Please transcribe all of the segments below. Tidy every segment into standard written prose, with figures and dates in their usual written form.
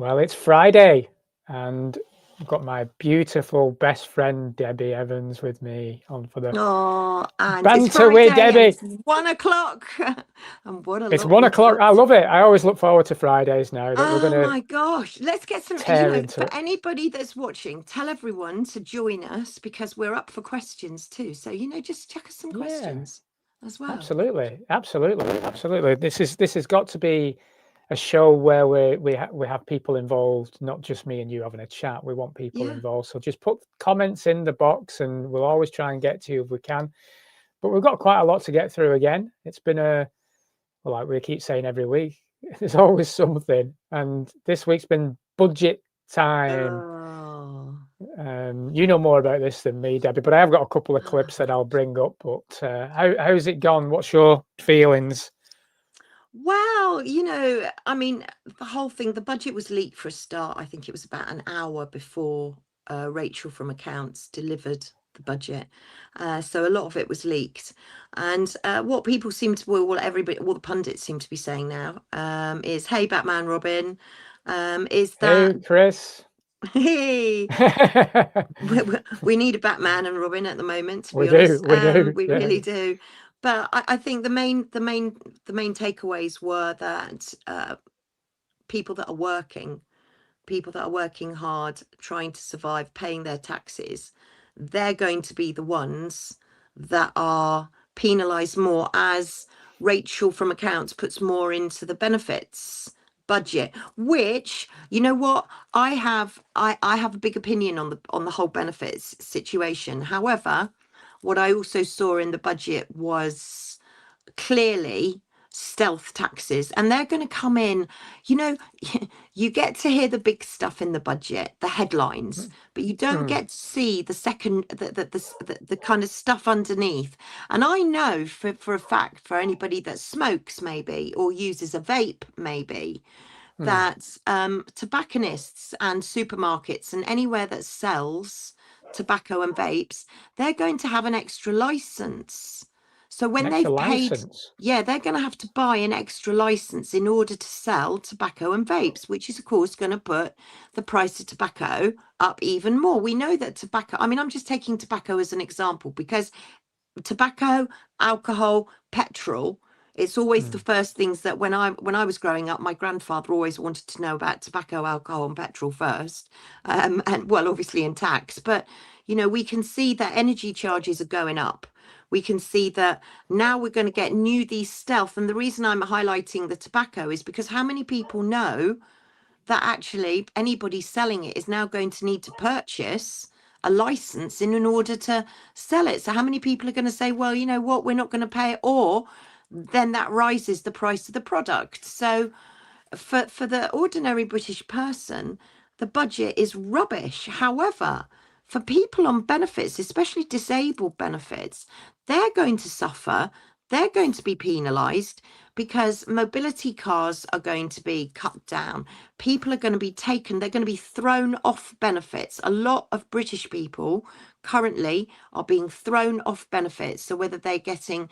Well, it's Friday, and I've got my beautiful best friend Debi Evans with me on for the and it's banter Friday with and Debi. it's 1 o'clock. And what a It's lot 1 we've o'clock. got I love it. I always look forward to Fridays now that we're Oh going to my gosh. Let's get some, tear into for it. anybody that's watching, tell everyone to join us because we're up for questions too. So, just check us some Yeah, questions as well. absolutely. This has got to be a show where we have people involved, not just me and you having a chat. We want people Yeah. involved. So just put comments in the box, and we'll always try and get to you if we can. But we've got quite a lot to get through again. It's been like we keep saying every week, there's always something. And this week's been budget time. Oh. You know more about this than me, Debbie, but I have got a couple of clips that I'll bring up. But how's it gone? What's your feelings? Well, I mean, the whole thing, the budget was leaked for a start. I think it was about an hour before Rachel from accounts delivered the budget. So a lot of it was leaked. And what people seem to, everybody, all the pundits seem to be saying now is, hey, Batman Robin, is that... Hey, Chris. Hey, we need a Batman and Robin at the moment, to be We do. honest. We Yeah. really do. But I think the main takeaways were that people that are working hard, trying to survive, paying their taxes, they're going to be the ones that are penalised more as Rachel from accounts puts more into the benefits budget, which, you know what, I have a big opinion on the whole benefits situation. However, what I also saw in the budget was clearly stealth taxes, and they're going to come in. You get to hear the big stuff in the budget, the headlines, but you don't get to see the second, the kind of stuff underneath. And I know for a fact, for anybody that smokes maybe or uses a vape maybe, that tobacconists and supermarkets and anywhere that sells tobacco and vapes, they're going to have an extra license. So when they've paid, they're going to have to buy an extra license in order to sell tobacco and vapes, which is, of course, going to put the price of tobacco up even more. We know that tobacco, I mean, I'm just taking tobacco as an example because tobacco, alcohol, petrol, it's always the first things that when I was growing up, my grandfather always wanted to know about tobacco, alcohol, and petrol first, and well, obviously in tax. But we can see that energy charges are going up. We can see that now we're going to get these stealth. And the reason I'm highlighting the tobacco is because how many people know that actually anybody selling it is now going to need to purchase a license in order to sell it? So how many people are going to say, well, you know what, we're not going to pay it, or then that rises the price of the product. So for the ordinary British person, the budget is rubbish. However, for people on benefits, especially disabled benefits, they're going to suffer. They're going to be penalised because mobility cars are going to be cut down. People are going to be taken, they're going to be thrown off benefits. A lot of British people currently are being thrown off benefits. So whether they're getting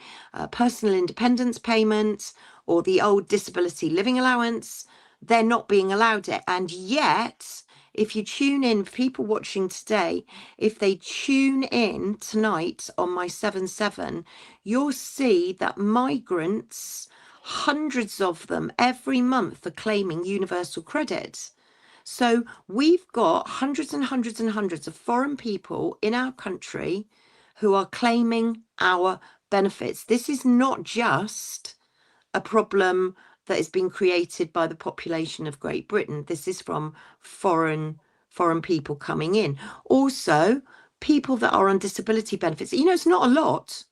personal independence payments or the old disability living allowance, they're not being allowed it. And yet, if you tune in, people watching today, if they tune in tonight on my 7/7, you'll see that migrants, hundreds of them every month, are claiming universal credit. So we've got hundreds and hundreds and hundreds of foreign people in our country who are claiming our benefits. This is not just a problem that has been created by the population of Great Britain. This is from foreign people coming in. Also, people that are on disability benefits. It's not a lot.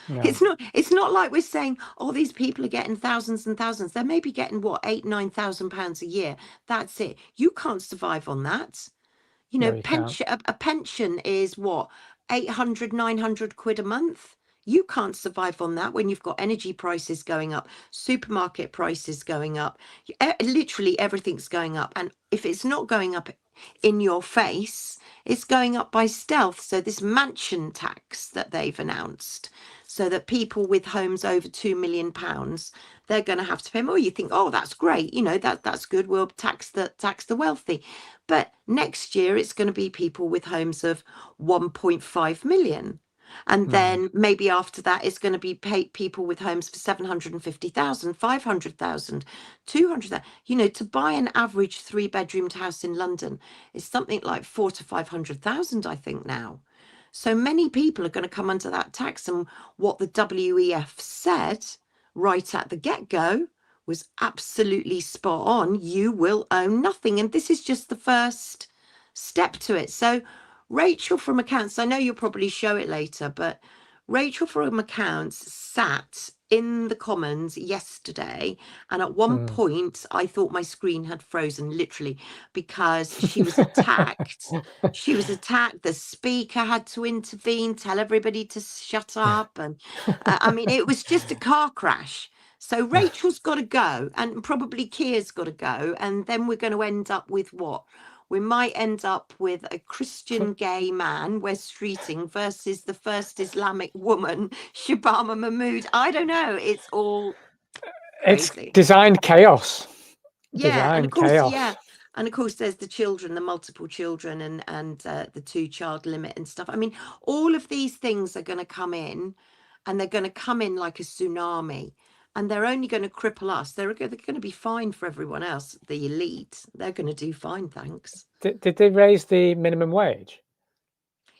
No. It's not like we're saying, oh, these people are getting thousands and thousands. They may be getting what, £8,000-9,000 a year. That's it. You can't survive on that. No, you pension, can't. a pension is what, 800-900 quid a month. You can't survive on that when you've got energy prices going up, supermarket prices going up, literally everything's going up. And if it's not going up in your face, it's going up by stealth. So this mansion tax that they've announced, so that people with homes over £2 million, they're going to have to pay more. You think, oh, that's great, you know, that's good, we'll tax the wealthy. But next year it's going to be people with homes of 1.5 million. And then maybe after that, it's going to be people with homes for 750,000, 500,000, 200,000. You know, to buy an average 3-bedroomed house in London is something like 400,000 to 500,000, I think now. So many people are going to come under that tax. And what the WEF said right at the get-go was absolutely spot on. You will own nothing. And this is just the first step to it. So Rachel from accounts, I know you'll probably show it later, but Rachel from accounts sat in the Commons yesterday, and at one point I thought my screen had frozen, literally, because she was attacked. She was attacked. The speaker had to intervene, tell everybody to shut up, and I mean, it was just a car crash. So Rachel's got to go, and probably Keir's got to go, and then we're going to end up with what? We might end up with a Christian gay man, Wes Streeting, versus the first Islamic woman, Shabama Mahmood. I don't know. It's all crazy. It's designed chaos. Yeah, and of course, chaos. yeah. And of course, there's the children, the multiple children, and the 2-child limit and stuff. I mean, all of these things are going to come in, and they're going to come in like a tsunami. And they're only going to cripple us. They're going to be fine for everyone else. The elite, they're going to do fine, thanks. Did they raise the minimum wage?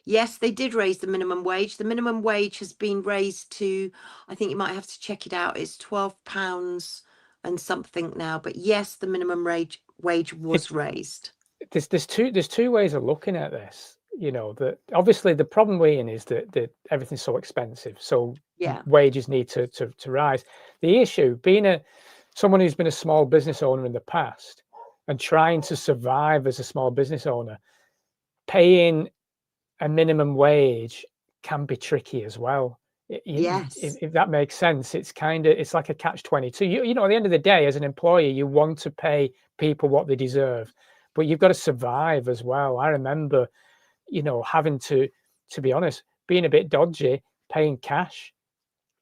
Yes, they did raise the minimum wage. The minimum wage has been raised to, I think you might have to check it out, it's £12 and something now. But yes, the minimum wage was raised. There's two ways of looking at this. You know, that obviously the problem we're in is that everything's so expensive, so wages need to rise. The issue being someone who's been a small business owner in the past and trying to survive as a small business owner, paying a minimum wage can be tricky as well. Yes, if that makes sense. It's like a catch-22. You know, at the end of the day, as an employer, you want to pay people what they deserve, but you've got to survive as well. I remember, you know, having to be honest, being a bit dodgy, paying cash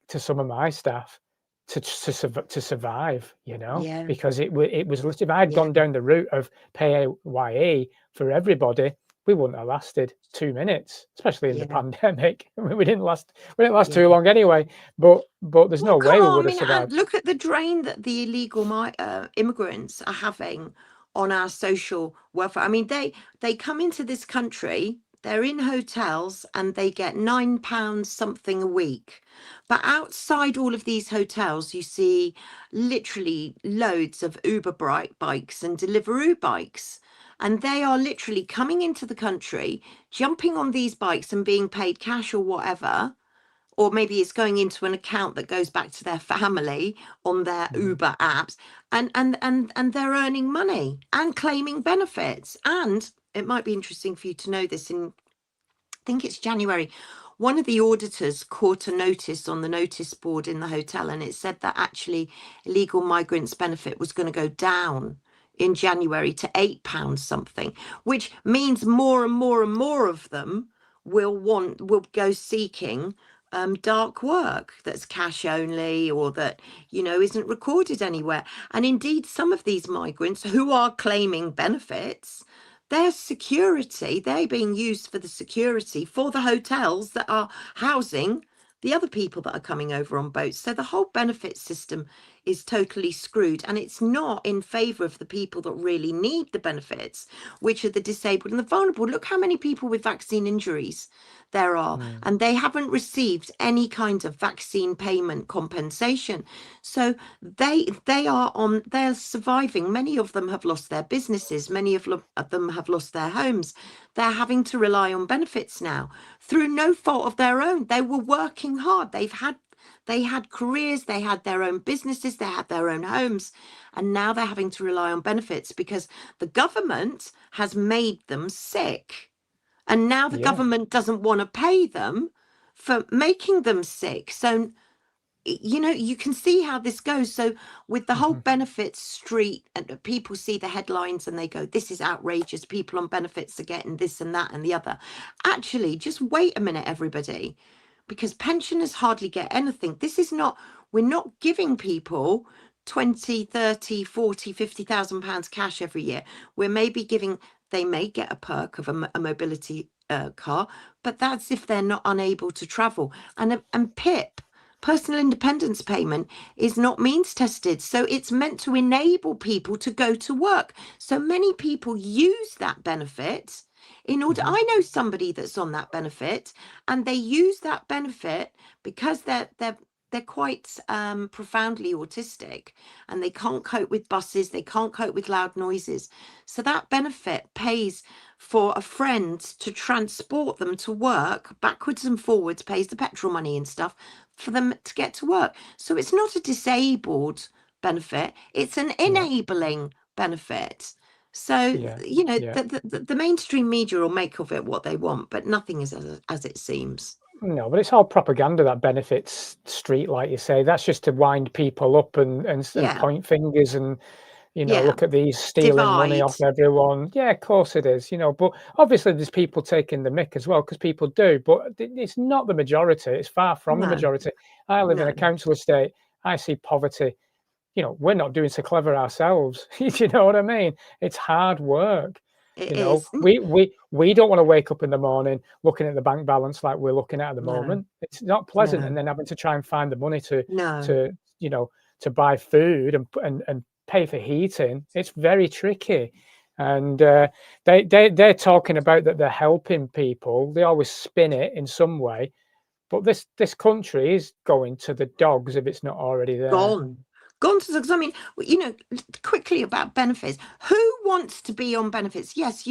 to some of my staff to survive, you know, because it was if I had gone down the route of PAYE for everybody, we wouldn't have lasted 2 minutes, especially in the pandemic. I mean, we didn't last too long anyway, but there's no way we would have survived. Look at the drain that the illegal immigrants are having on our social welfare. I mean, they come into this country, they're in hotels, and they get £9 something a week. But outside all of these hotels, you see literally loads of Uber bikes and Deliveroo bikes. And they are literally coming into the country, jumping on these bikes and being paid cash or whatever. Or maybe it's going into an account that goes back to their family on their Uber apps, and they're earning money and claiming benefits. And it might be interesting for you to know this. I think it's January, one of the auditors caught a notice on the notice board in the hotel, and it said that actually illegal migrants' benefit was going to go down in January to £8 something, which means more and more and more of them will go seeking dark work that's cash only, or that, you know, isn't recorded anywhere. And indeed, some of these migrants who are claiming benefits, their security, they're being used for the security for the hotels that are housing the other people that are coming over on boats. So the whole benefit system is totally screwed, and it's not in favor of the people that really need the benefits, which are the disabled and the vulnerable. Look how many people with vaccine injuries there are, and they haven't received any kind of vaccine payment compensation. So they're surviving. Many of them have lost their businesses. Many of them have lost their homes. They're having to rely on benefits now through no fault of their own. They were working hard. They had careers, they had their own businesses, they had their own homes, and now they're having to rely on benefits because the government has made them sick. And now the government doesn't want to pay them for making them sick. So, you know, you can see how this goes. So with the whole benefits street, and people see the headlines and they go, this is outrageous. People on benefits are getting this and that and the other. Actually, just wait a minute, everybody, because pensioners hardly get anything. This is not, We're not giving people 20, 30, 40, 50,000 pounds cash every year. We're maybe giving, they may get a perk of a mobility car, but that's if they're not unable to travel. And PIP, personal independence payment, is not means tested. So it's meant to enable people to go to work. So many people use that benefit in order. I know somebody that's on that benefit, and they use that benefit because they're quite profoundly autistic, and they can't cope with buses, they can't cope with loud noises. So that benefit pays for a friend to transport them to work backwards and forwards, pays the petrol money and stuff for them to get to work. So it's not a disabled benefit, it's an enabling benefit. So, the mainstream media will make of it what they want, but nothing is as it seems. No, but it's all propaganda, that benefits street, like you say. That's just to wind people up and point fingers and, look at these stealing money off everyone. Yeah, of course it is, but obviously there's people taking the mick as well, because people do, but it's not the majority. It's far from the majority. I live in a council estate. I see poverty. We're not doing so clever ourselves. You know what I mean? It's hard work. We don't want to wake up in the morning looking at the bank balance like we're looking at the moment. It's not pleasant, and then having to try and find the money to buy food and pay for heating. It's very tricky. And they're talking about that they're helping people. They always spin it in some way, but this country is going to the dogs if it's not already there. Gone to the, because I mean, quickly about benefits. Who wants to be on benefits? Yes,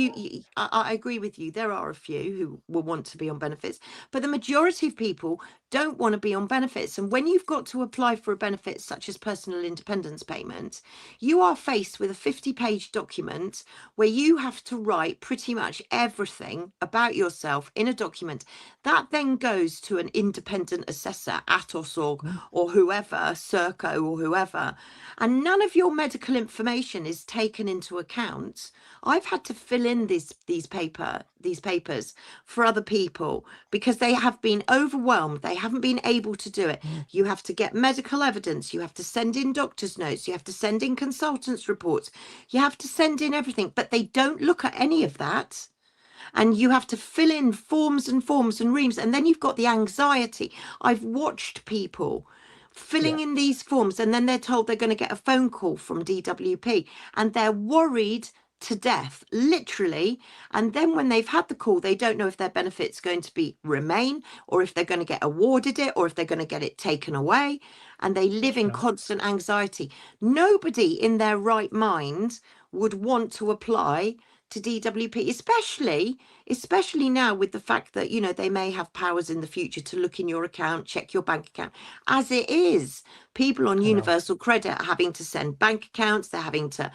I agree with you. There are a few who will want to be on benefits, but the majority of people don't want to be on benefits. And when you've got to apply for a benefit such as personal independence payment, you are faced with a 50-page document where you have to write pretty much everything about yourself in a document. That then goes to an independent assessor, Atos or whoever, Serco or whoever, and none of your medical information is taken into account. I've had to fill in these papers for other people because they have been overwhelmed. They haven't been able to do it. You have to get medical evidence. You have to send in doctor's notes. You have to send in consultants' reports. You have to send in everything, but they don't look at any of that. And you have to fill in forms and forms and reams. And then you've got the anxiety. I've watched people filling in these forms, and then they're told they're going to get a phone call from DWP, and they're worried to death, literally. And then when they've had the call, they don't know if their benefit's going to remain, or if they're going to get awarded it, or if they're going to get it taken away. And they live in constant anxiety. Nobody in their right mind would want to apply to DWP, especially now with the fact that, they may have powers in the future to look in your account, check your bank account. As it is, people on universal credit are having to send bank accounts. They're having to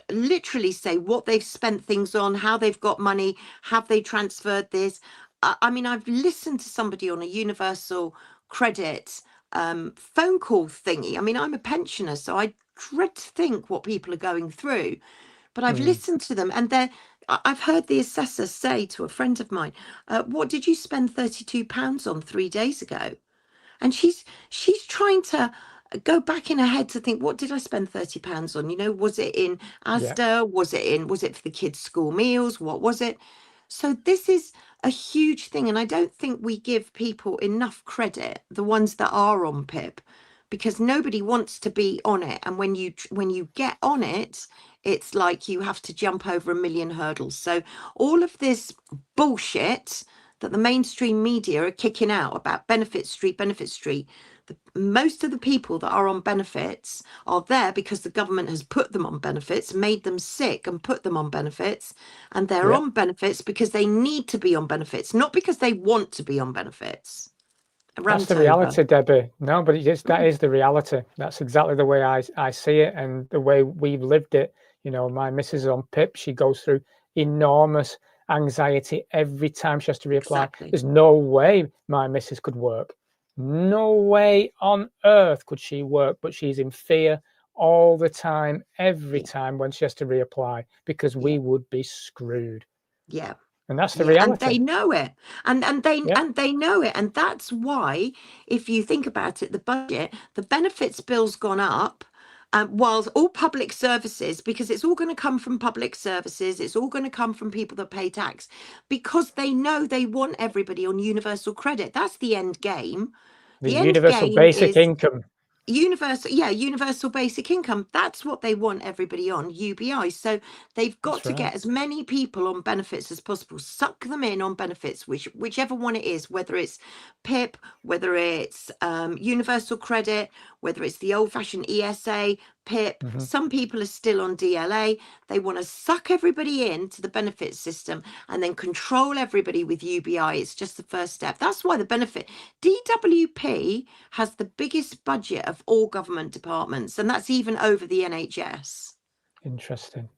literally say what they've spent things on, how they've got money, have they transferred this. I mean, I've listened to somebody on a universal credit phone call thingy. I mean, I'm a pensioner, so I dread to think what people are going through. But I've listened to them, and I've heard the assessor say to a friend of mine, what did you spend £32 on 3 days ago? And she's trying to go back in her head to think, what did I spend £30 on? Was it in Asda? Was it for the kids' school meals? What was it? So this is a huge thing. And I don't think we give people enough credit, the ones that are on PIP, because nobody wants to be on it. And when you get on it, it's like you have to jump over a million hurdles. So all of this bullshit that the mainstream media are kicking out about benefit street, most of the people that are on benefits are there because the government has put them on benefits, made them sick and put them on benefits. And they're on benefits because they need to be on benefits, not because they want to be on benefits. That's the reality, Debbie. No, but that is the reality. That's exactly the way I see it, and the way we've lived it. My missus is on PIP. She goes through enormous anxiety every time she has to reapply. Exactly. There's no way my missus could work. No way on earth could she work, but she's in fear all the time, every time when she has to reapply, because we would be screwed. Yeah. And that's the Yeah, and reality. they know it, and Yeah. they know it, and that's why, if you think about it, the benefits bill's gone up, whilst all public services, because it's all going to come from public services, it's all going to come from people that pay tax, because they know they want everybody on universal credit. That's the end game. The The end universal game basic is income. universal basic income. That's what they want everybody on, UBI. So they've got That's to get right. as many people on benefits as possible, suck them in on benefits, whichever one it is, whether it's PIP, whether it's universal credit, whether it's the old-fashioned ESA, PIP. Some people are still on DLA. They want to suck everybody into the benefit system and then control everybody with UBI. It's just the first step. That's why the benefit DWP has the biggest budget of all government departments, and that's even over the NHS. Interesting.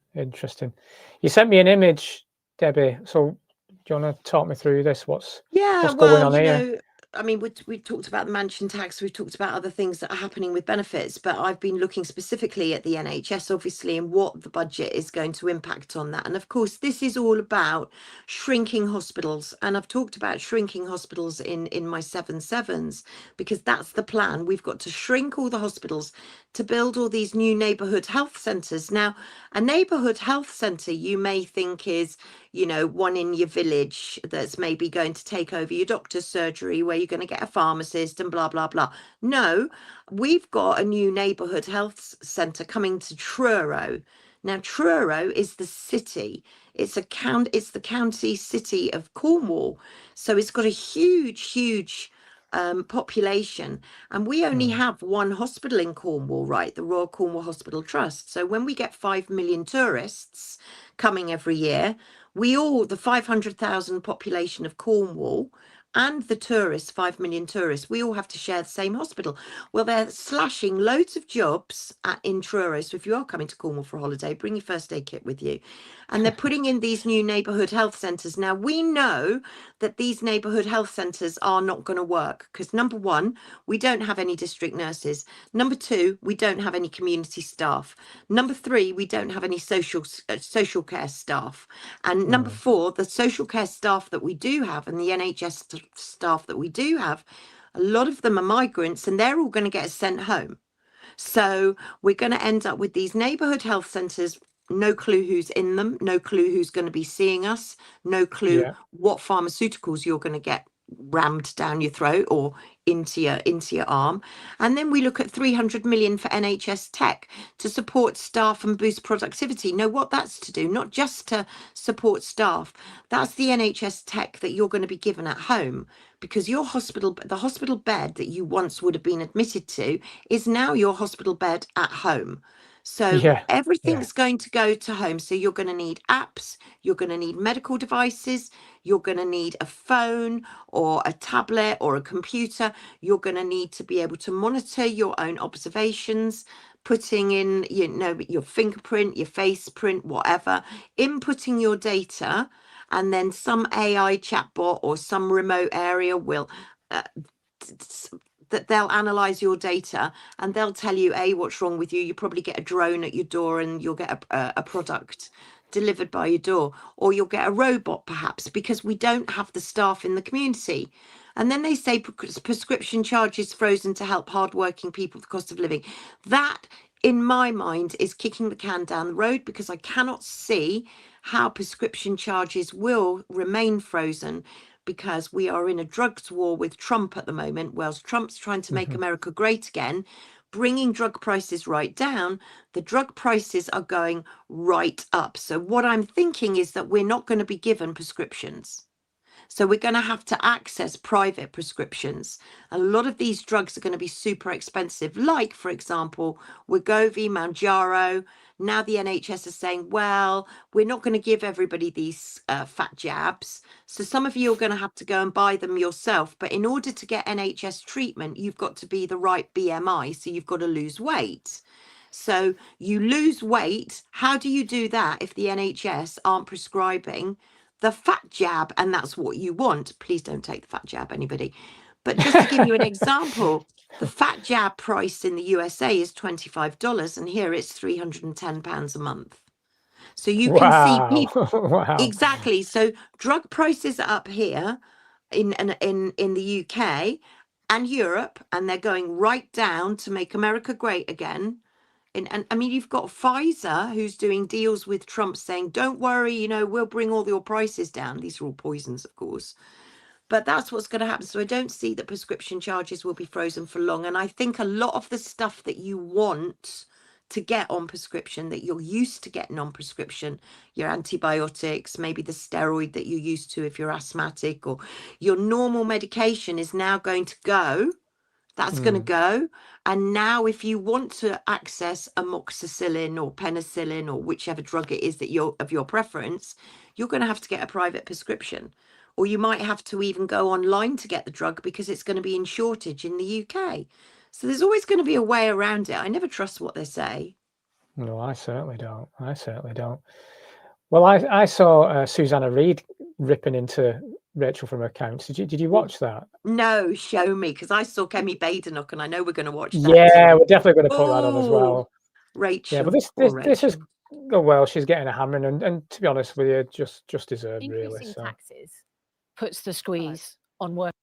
You sent me an image, Debbie. So do you want to talk me through this? What's going on here? I mean, we've talked about the mansion tax, we've talked about other things that are happening with benefits, but I've been looking specifically at the NHS, obviously, and what the budget is going to impact on that. And of course, this is all about shrinking hospitals. And I've talked about shrinking hospitals in my 7/7s, because that's the plan. We've got to shrink all the hospitals to build all these new neighbourhood health centres. Now, a neighbourhood health centre, you may think is, one in your village that's maybe going to take over your doctor's surgery, where you're going to get a pharmacist and blah, blah, blah. No, we've got a new neighbourhood health centre coming to Truro. Now, Truro is the city. It's the county city of Cornwall. So it's got a huge population, and we only have one hospital in Cornwall, right? The Royal Cornwall Hospital Trust. So when we get 5 million tourists coming every year, the 500,000 population of Cornwall and the tourists, 5 million tourists, we all have to share the same hospital. Well, they're slashing loads of jobs in Truro. So if you are coming to Cornwall for a holiday, bring your first aid kit with you. And they're putting in these new neighbourhood health centres. Now, we know that these neighbourhood health centres are not going to work because, number one, we don't have any district nurses. Number two, we don't have any community staff. Number three, we don't have any social care staff. And number four, the social care staff that we do have and the NHS staff that we do have, a lot of them are migrants and they're all going to get sent home. So we're going to end up with these neighbourhood health centres, no clue who's in them, no clue who's going to be seeing us, no clue what pharmaceuticals you're going to get rammed down your throat or into your arm. And then we look at 300 million for NHS tech to support staff and boost productivity. Know what that's to do? Not just to support staff. That's the NHS tech that you're going to be given at home, because the hospital bed that you once would have been admitted to is now your hospital bed at home. So everything's going to go to home. So you're going to need apps, you're going to need medical devices, you're going to need a phone or a tablet or a computer. You're going to need to be able to monitor your own observations, putting in, your fingerprint, your face print, whatever, inputting your data, and then some AI chatbot or some remote area will that they'll analyze your data and they'll tell you what's wrong with you. You probably get a drone at your door and you'll get a product delivered by your door, or you'll get a robot perhaps, because we don't have the staff in the community. And then they say prescription charges frozen to help hardworking people with the cost of living. That, in my mind, is kicking the can down the road, because I cannot see how prescription charges will remain frozen, because we are in a drugs war with Trump at the moment. Whilst Trump's trying to make America great again, bringing drug prices right down, the drug prices are going right up. So what I'm thinking is that we're not going to be given prescriptions. So we're going to have to access private prescriptions. A lot of these drugs are going to be super expensive, like, for example, Wegovy, Mounjaro. Now the NHS is saying, well, we're not going to give everybody these fat jabs. So some of you are going to have to go and buy them yourself. But in order to get NHS treatment, you've got to be the right BMI. So you've got to lose weight. So you lose weight. How do you do that if the NHS aren't prescribing the fat jab? And that's what you want. Please don't take the fat jab, anybody. But just to give you an example, the fat jab price in the USA is $25, and here it's £310 a month. So you can see Wow. people Wow. exactly. So drug prices are up here in the UK and Europe, and they're going right down to make America great again. And I mean, you've got Pfizer who's doing deals with Trump saying, don't worry, you know, we'll bring all your prices down. These are all poisons, of course. But that's what's going to happen. So I don't see that prescription charges will be frozen for long. And I think a lot of the stuff that you want to get on prescription, that you're used to getting on prescription, your antibiotics, maybe the steroid that you're used to if you're asthmatic, or your normal medication is now going to go. That's going to go. And now if you want to access amoxicillin or penicillin or whichever drug it is that you're of your preference, you're going to have to get a private prescription. Or you might have to even go online to get the drug because it's going to be in shortage in the UK. So there's always going to be a way around it. I never trust what they say. No, I certainly don't. I certainly don't. Well, I saw Susanna Reid ripping into Rachel from accounts. Did you watch that? No, show me, because I saw Kemi Badenoch and I know we're going to watch that. Yeah, we're definitely going to put that on as well. Rachel. Yeah, but this is well, she's getting a hammering, and to be honest with you, just deserved really. Increasing So. taxes puts the squeeze on work.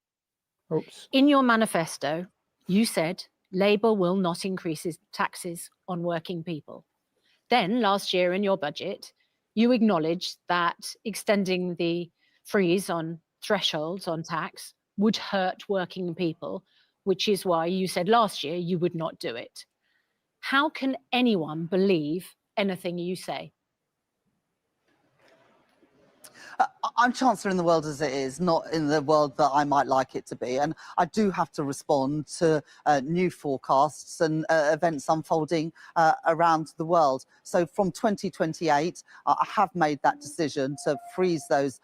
Oops. In your manifesto, you said Labour will not increase its taxes on working people. Then last year in your budget, you acknowledged that extending the freeze on thresholds on tax would hurt working people, which is why you said last year you would not do it. How can anyone believe anything you say? I'm Chancellor in the world as it is, not in the world that I might like it to be. And I do have to respond to new forecasts and events unfolding around the world. So from 2028, I have made that decision to freeze those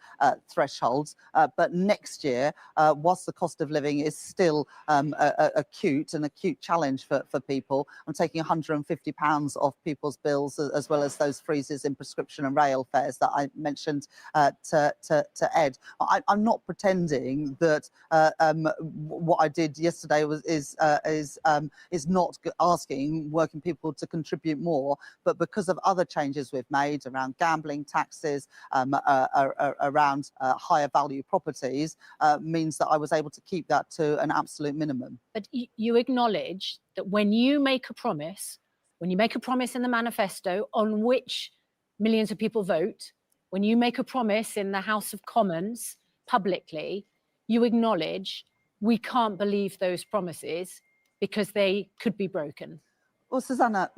thresholds. But next year, whilst the cost of living is still an acute challenge for people, I'm taking £150 off people's bills, as well as those freezes in prescription and rail fares that I mentioned to Ed. I'm not pretending that what I did yesterday is not asking working people to contribute more, but because of other changes we've made around gambling taxes, around higher value properties, means that I was able to keep that to an absolute minimum. But you acknowledge that when you make a promise in the manifesto on which millions of people vote, when you make a promise in the House of Commons publicly, you acknowledge we can't believe those promises because they could be broken. Well, Susanna,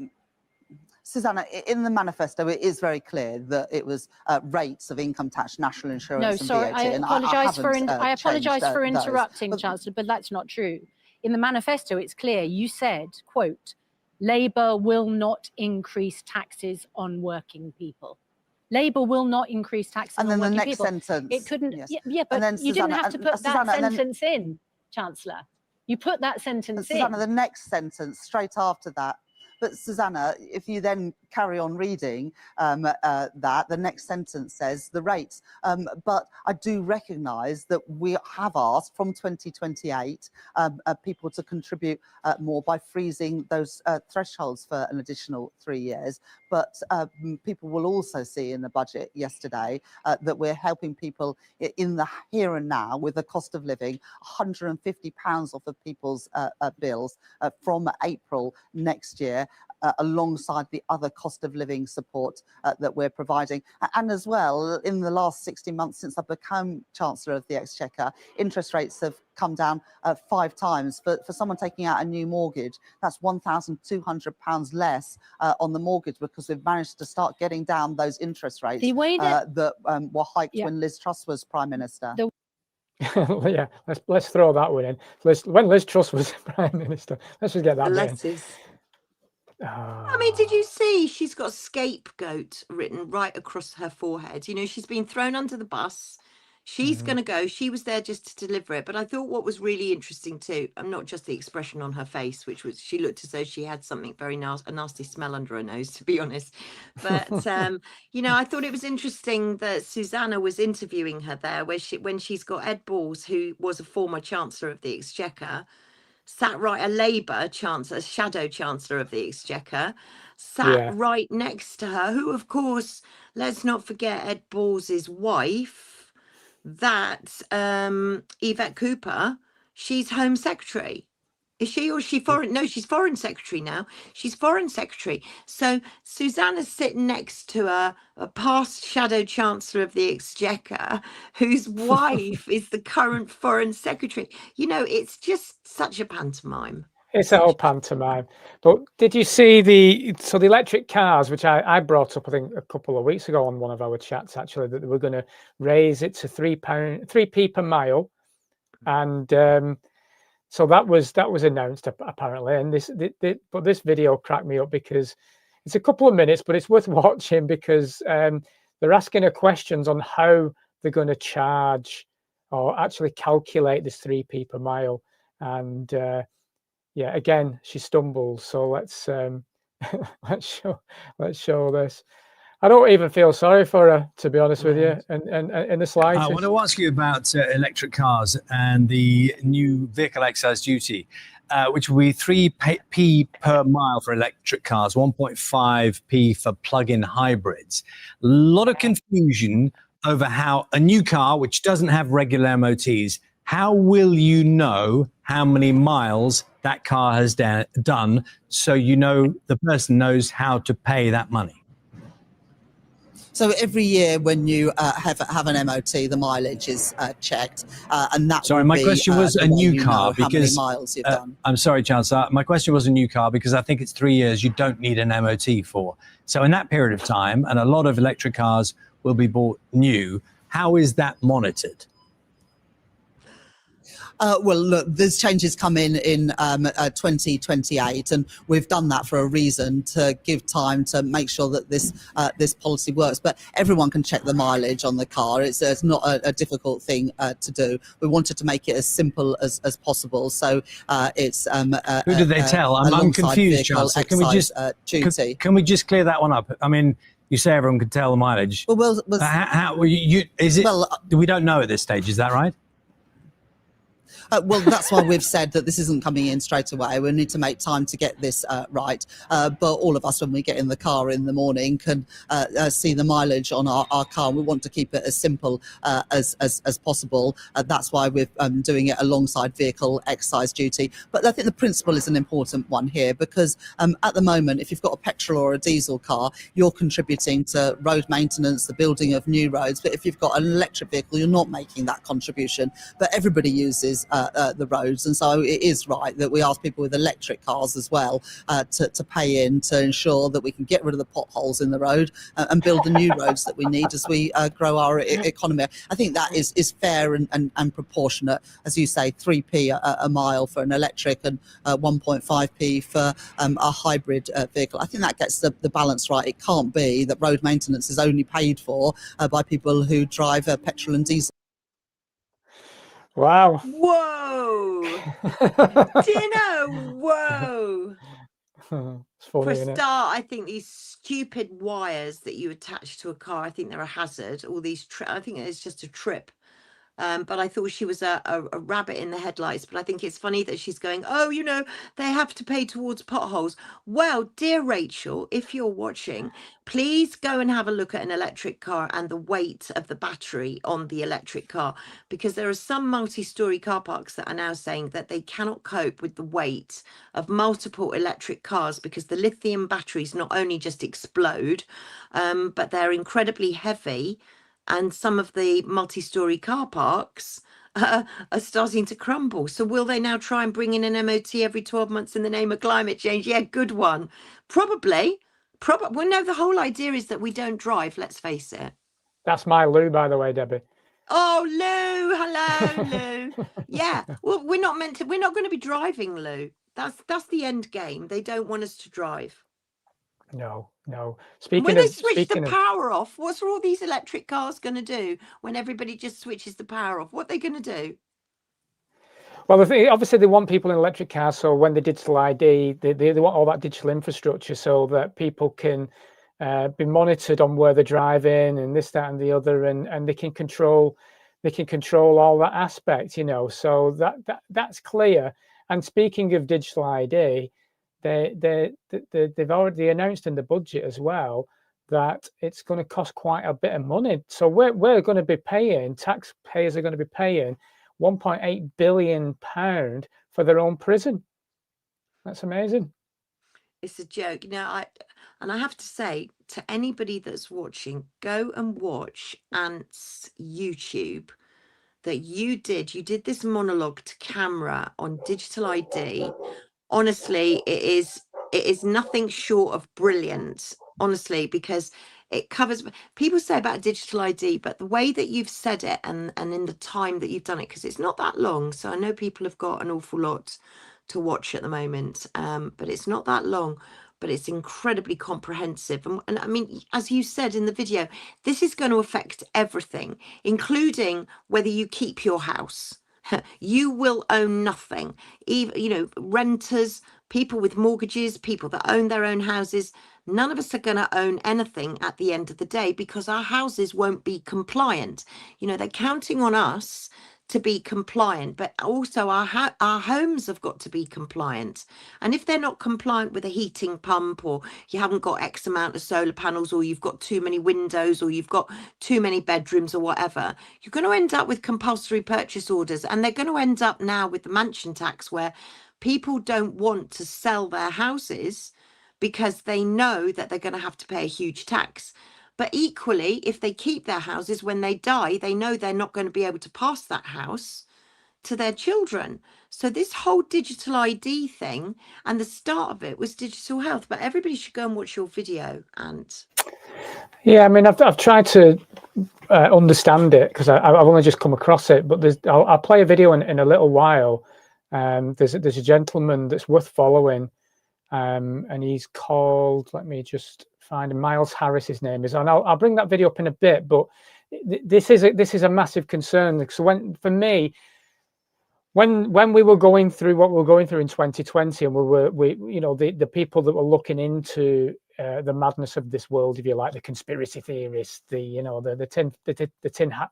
in the manifesto, it is very clear that it was rates of income tax, national insurance, no, and sorry, VAT. I apologise for interrupting, but, Chancellor, but that's not true. In the manifesto, it's clear. You said, quote, Labour will not increase taxes on working people. Labour will not increase taxes on working people. And then the next sentence. It couldn't, yes. Yeah, but then, you didn't have to put that sentence in, Chancellor. You put that sentence in. Susanna, the next sentence, straight after that. But Susanna, if you then carry on reading the next sentence says the rates. But I do recognise that we have asked from 2028 people to contribute more by freezing those thresholds for an additional 3 years. But people will also see in the budget yesterday that we're helping people in the here and now with the cost of living, £150 off of people's bills from April next year, alongside the other cost of living support that we're providing. And as well, in the last 60 months since I've become Chancellor of the Exchequer, interest rates have come down 5 times. For someone taking out a new mortgage, that's £1,200 less on the mortgage, because we've managed to start getting down those interest rates that were hiked when Liz Truss was Prime Minister. Yeah, let's throw that one in. When Liz Truss was Prime Minister, let's just get that in. I mean, did you see she's got scapegoat written right across her forehead? You know, she's been thrown under the bus. She's going to go. She was there just to deliver it. But I thought what was really interesting too, not just the expression on her face, which was she looked as though she had something very a nasty smell under her nose, to be honest. But, you know, I thought it was interesting that Susanna was interviewing her there, when she's got Ed Balls, who was a former Chancellor of the Exchequer, sat right, a Labour Chancellor, shadow Chancellor of the Exchequer, sat Yeah. right next to her, who, of course, let's not forget Ed Balls's wife, that Yvette Cooper, she's Home Secretary. Is she, or is she foreign? No, she's Foreign Secretary now. She's Foreign Secretary. So Susanna's sitting next to a past Shadow Chancellor of the Exchequer, whose wife is the current Foreign Secretary. You know, it's just such a pantomime. It's a whole pantomime. But did you see the electric cars, which I brought up, I think, a couple of weeks ago on one of our chats, actually, that they were going to raise it to £3p per mile, and so that was announced apparently. And but this video cracked me up because it's a couple of minutes, but it's worth watching because they're asking her questions on how they're going to charge or actually calculate this 3p per mile, and yeah, again she stumbles. So let's let's show this. I don't even feel sorry for her, to be honest with you, and in the slightest. I want to ask you about electric cars and the new vehicle excise duty, which will be 3p per mile for electric cars, 1.5p for plug-in hybrids. A lot of confusion over how a new car, which doesn't have regular MOTs, how will you know how many miles that car has done so you know the person knows how to pay that money? So every year when you have an MOT, the mileage is checked, and that. Sorry, my question was a new car because how many miles you've done. I'm sorry, Chancellor. My question was a new car because I think it's 3 years you don't need an MOT for. So in that period of time, and a lot of electric cars will be bought new, how is that monitored? Well, look, there's changes come in 2028, and we've done that for a reason, to give time to make sure that this policy works. But everyone can check the mileage on the car. It's not a difficult thing to do. We wanted to make it as simple as possible. So it's who did they tell? I'm confused, Chancellor. Can we just clear that one up? I mean, you say everyone can tell the mileage. Well, is it? We don't know at this stage. Is that right? Well, that's why we've said that this isn't coming in straight away. We need to make time to get this right. But all of us, when we get in the car in the morning, can see the mileage on our car. We want to keep it as simple as possible. That's why we're doing it alongside vehicle excise duty. But I think the principle is an important one here, because at the moment, if you've got a petrol or a diesel car, you're contributing to road maintenance, the building of new roads. But if you've got an electric vehicle, you're not making that contribution. But everybody uses the roads, and so it is right that we ask people with electric cars as well to pay in to ensure that we can get rid of the potholes in the road and build the new roads that we need as we grow our economy. I think that is fair and proportionate. As you say, 3p a mile for an electric and 1.5p for a hybrid vehicle. I think that gets the balance right. It can't be that road maintenance is only paid for by people who drive petrol and diesel. Wow. Whoa. Do you know? Whoa. It's funny, For a isn't start, I think these stupid wires that you attach to a car, I think they're a hazard. All these, I think it's just a trip. But I thought she was a rabbit in the headlights. But I think it's funny that she's going, oh, you know, they have to pay towards potholes. Well, dear Rachel, if you're watching, please go and have a look at an electric car and the weight of the battery on the electric car, because there are some multi-storey car parks that are now saying that they cannot cope with the weight of multiple electric cars because the lithium batteries not only just explode, but they're incredibly heavy. And some of the multi-storey car parks are starting to crumble. So will they now try and bring in an MOT every 12 months in the name of climate change? Yeah, good one. Probably. Well, no, the whole idea is that we don't drive, let's face it. That's my Lou, by the way, Debbie. Oh, Lou. Hello, Lou. Yeah. Well, we're not going to be driving, Lou. That's the end game. They don't want us to drive. No. When they switch the power off, what's all these electric cars going to do when everybody just switches the power off? What are they going to do? Well, the thing, obviously, they want people in electric cars. So when the digital ID, they want all that digital infrastructure so that people can be monitored on where they're driving and this, that, and the other, and they can control all that aspect, you know. So that's clear. And speaking of digital ID, they've already announced in the budget as well that it's going to cost quite a bit of money. So we're going to be paying, taxpayers are going to be paying £1.8 billion for their own prison. That's amazing. It's a joke. Now, I have to say to anybody that's watching, go and watch Ant's YouTube that you did this monologue to camera on digital ID. Honestly, it is nothing short of brilliant, honestly, because it covers, people say about digital ID, but the way that you've said it and in the time that you've done it, because it's not that long, so I know people have got an awful lot to watch at the moment, but it's not that long, but it's incredibly comprehensive. And I mean, as you said in the video, this is going to affect everything, including whether you keep your house. You will own nothing. Even, you know, renters, people with mortgages, people that own their own houses, none of us are going to own anything at the end of the day because our houses won't be compliant. You know, they're counting on us to be compliant, but also our homes have got to be compliant. And if they're not compliant with a heating pump, or you haven't got X amount of solar panels, or you've got too many windows, or you've got too many bedrooms, or whatever, you're going to end up with compulsory purchase orders. And they're going to end up now with the mansion tax, where people don't want to sell their houses because they know that they're going to have to pay a huge tax. But equally, if they keep their houses, when they die, they know they're not going to be able to pass that house to their children. So this whole digital ID thing, and the start of it was digital health. But everybody should go and watch your video. And yeah, I mean, I've tried to understand it because I've only just come across it. But I'll play a video in a little while. There's a gentleman that's worth following, and he's called, let me just find him, Miles Harris, his name is, and I'll bring that video up in a bit. But this is a massive concern. So for me, when we were going through what we were going through in 2020, and we you know, the people that were looking into the madness of this world, if you like, the conspiracy theorists, the tin hat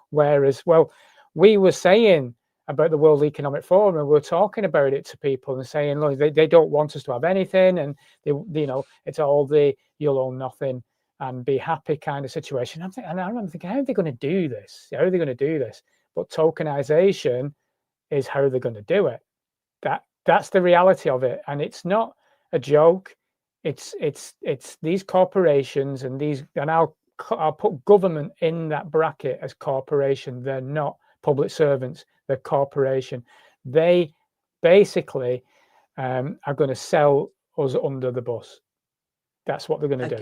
wearers, well, we were saying about the World Economic Forum, and we were talking about it to people and saying, look, they don't want us to have anything, and it's all the you'll own nothing and be happy kind of situation. And I remember thinking, how are they going to do this? How are they going to do this? But tokenization is how they're going to do it. That's the reality of it, and it's not a joke. It's these corporations and I'll put government in that bracket as corporation. They're not public servants. They're corporation. They basically are going to sell us under the bus. That's what they're going to do.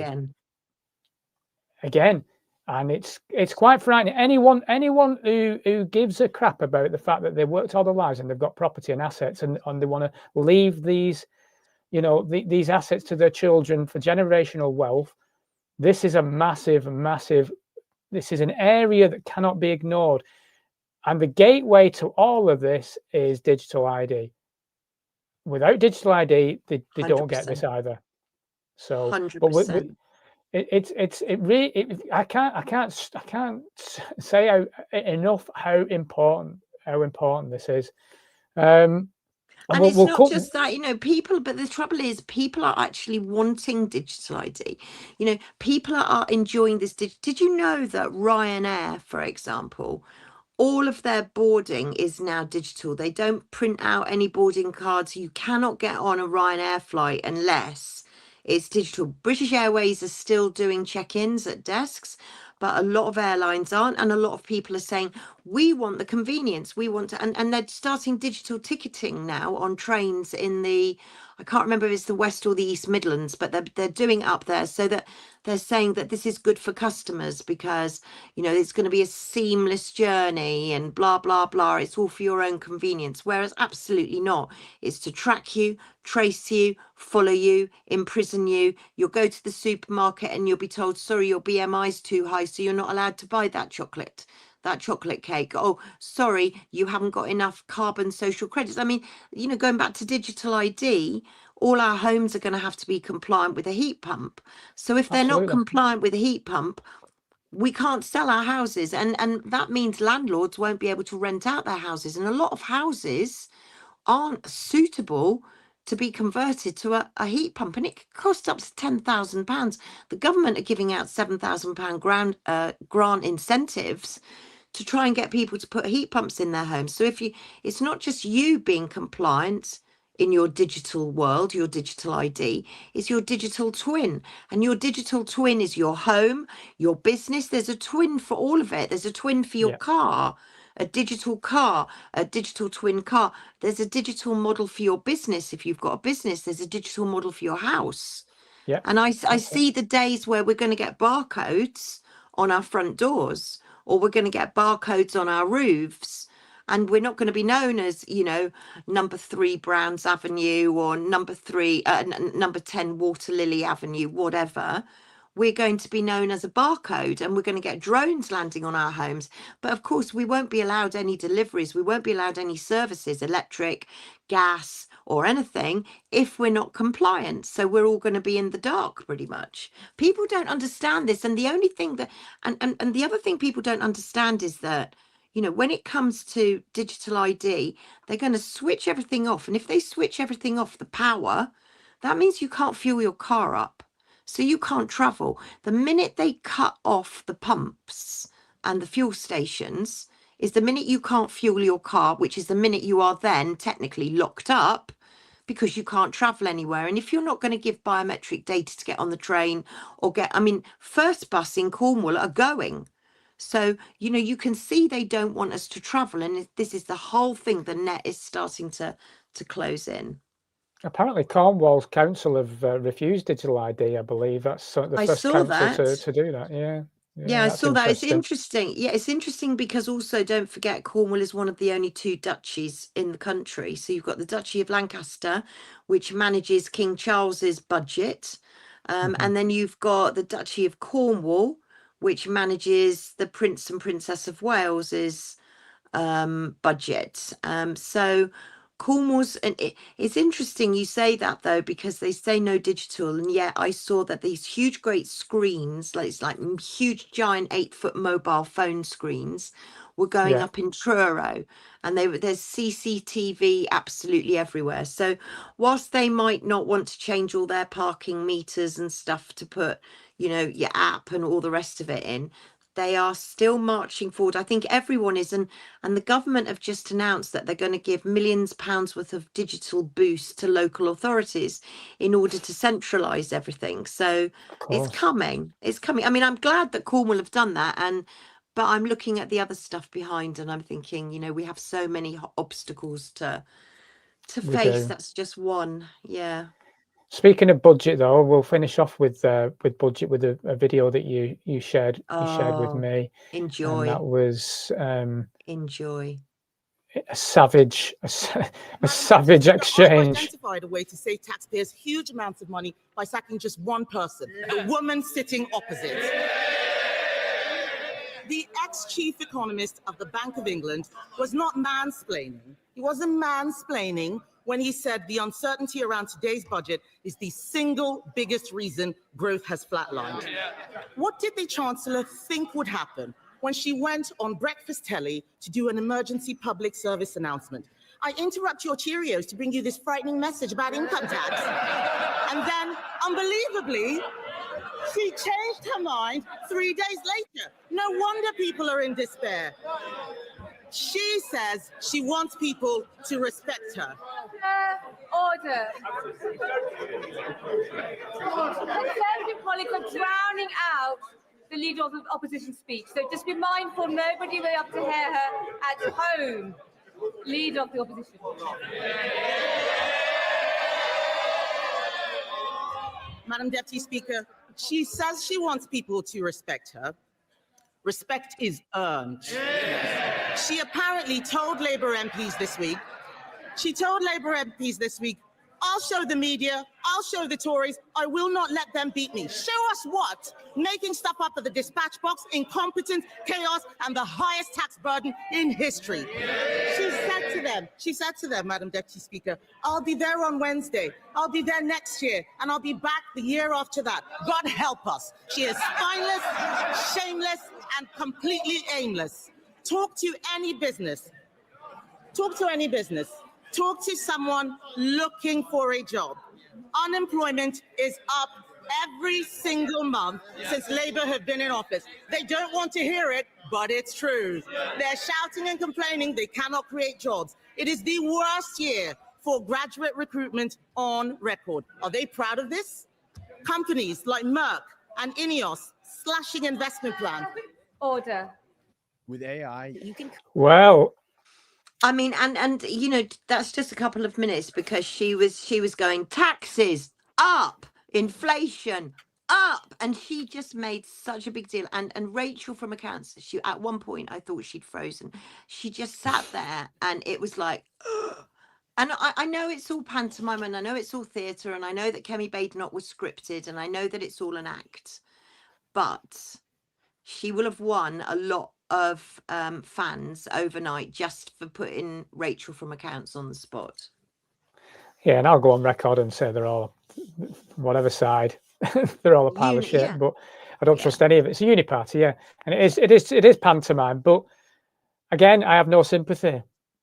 Again. And it's quite frightening. Anyone who gives a crap about the fact that they worked all their lives and they've got property and assets, and they want to leave these, these assets to their children for generational wealth, this is a massive, this is an area that cannot be ignored. And the gateway to all of this is digital ID. Without digital ID, they don't get this either. So, 100%. I can't say enough how important this is. And it's not just that, people, but the trouble is people are actually wanting digital ID. People are enjoying this. Did you know that Ryanair, for example, all of their boarding is now digital? They don't print out any boarding cards. You cannot get on a Ryanair flight unless it's digital. British Airways are still doing check-ins at desks, but a lot of airlines aren't, and a lot of people are saying, we want the convenience, we want to, and they're starting digital ticketing now on trains in I can't remember if it's the West or the East Midlands, but they're doing it up there, so that they're saying that this is good for customers because, it's going to be a seamless journey and blah, blah, blah. It's all for your own convenience, whereas absolutely not. It's to track you, trace you, follow you, imprison you. You'll go to the supermarket and you'll be told, sorry, your BMI is too high, so you're not allowed to buy that chocolate cake. Oh, sorry, you haven't got enough carbon social credits. I mean, going back to digital ID, all our homes are going to have to be compliant with a heat pump. So if they're not compliant with a heat pump, we can't sell our houses. And that means landlords won't be able to rent out their houses. And a lot of houses aren't suitable to be converted to a heat pump, and it could cost up to £10,000. The government are giving out £7,000 grant incentives to try and get people to put heat pumps in their homes. So it's not just you being compliant in your digital world, your digital ID, is your digital twin. And your digital twin is your home, your business. There's a twin for all of it. There's a twin for your car, a digital twin car. There's a digital model for your business. If you've got a business, there's a digital model for your house. Yeah. And I see the days where we're going to get barcodes on our front doors, or we're going to get barcodes on our roofs, and we're not going to be known as, number 3 Browns Avenue or number 10 Water Lily Avenue, whatever. We're going to be known as a barcode, and we're going to get drones landing on our homes. But of course, we won't be allowed any deliveries. We won't be allowed any services, electric, gas, or anything, if we're not compliant. So we're all going to be in the dark, pretty much. People don't understand this. And the only thing that, and the other thing people don't understand is that, when it comes to digital ID, they're going to switch everything off. And if they switch everything off, the power, that means you can't fuel your car up. So you can't travel. The minute they cut off the pumps and the fuel stations is the minute you can't fuel your car, which is the minute you are then technically locked up because you can't travel anywhere. And if you're not going to give biometric data to get on the train or First Bus in Cornwall are going. So, you can see they don't want us to travel. And this is the whole thing. The net is starting to close in. Apparently, Cornwall's council have refused digital ID. I believe that's the first council to do that. Yeah, I saw that. It's interesting. Yeah, it's interesting because also don't forget Cornwall is one of the only 2 duchies in the country. So you've got the Duchy of Lancaster, which manages King Charles's budget, and then you've got the Duchy of Cornwall, which manages the Prince and Princess of Wales's budget. So Cornwall's, and it's interesting you say that though, because they say no digital, and yet I saw that these huge great screens, it's like huge giant 8-foot mobile phone screens, were going up in Truro, and there's CCTV absolutely everywhere. So whilst they might not want to change all their parking meters and stuff to put your app and all the rest of it in, they are still marching forward. I think everyone is, and the government have just announced that they're going to give millions of pounds worth of digital boost to local authorities in order to centralise everything. So it's coming. I mean, I'm glad that Cornwall have done that, but I'm looking at the other stuff behind, and I'm thinking, we have so many obstacles to face. That's just one. Yeah. Speaking of budget, though, we'll finish off with budget with a video that you shared with me. Enjoy. And that was enjoy. A savage exchange. Identified a way to save taxpayers huge amounts of money by sacking just one person, the woman sitting opposite. The ex-chief economist of the Bank of England was not mansplaining. He wasn't mansplaining when he said the uncertainty around today's budget is the single biggest reason growth has flatlined. What did the Chancellor think would happen when she went on breakfast telly to do an emergency public service announcement? I interrupt your Cheerios to bring you this frightening message about income tax. And then, unbelievably, she changed her mind 3 days later. No wonder people are in despair. She says she wants people to respect her. Order. Conservative colleagues are drowning out the leader of the opposition speech. So just be mindful, nobody will be able to hear her at home. Leader of the opposition. Madam Deputy Speaker, she says she wants people to respect her. Respect is earned. She apparently told Labour MPs this week, I'll show the media, I'll show the Tories, I will not let them beat me. Show us what? Making stuff up at the dispatch box, incompetence, chaos, and the highest tax burden in history. She said to them, Madam Deputy Speaker, I'll be there on Wednesday, I'll be there next year, and I'll be back the year after that. God help us. She is spineless, shameless, and completely aimless. Talk to any business. Talk to someone looking for a job. Unemployment is up every single month since Labour have been in office. They don't want to hear it, but it's true. They're shouting and complaining they cannot create jobs. It is the worst year for graduate recruitment on record. Are they proud of this? Companies like Merck and Ineos slashing investment plan. Order. With AI, Well, I mean, and you know, that's just a couple of minutes because she was going taxes up, inflation up, and she just made such a big deal. And Rachel from accounts, she at one point I thought she'd frozen. She just sat there and it was like and I know it's all pantomime and I know it's all theatre and I know that Kemi Badenoch was scripted and I know that it's all an act, but she will have won a lot of fans overnight just for putting Rachel from accounts on the spot. yeah, and I'll go on record and say they're all, whatever side, they're all a pile of shit. Yeah. But I don't trust any of it. It's a uniparty, yeah, and it is pantomime. But again, I have no sympathy.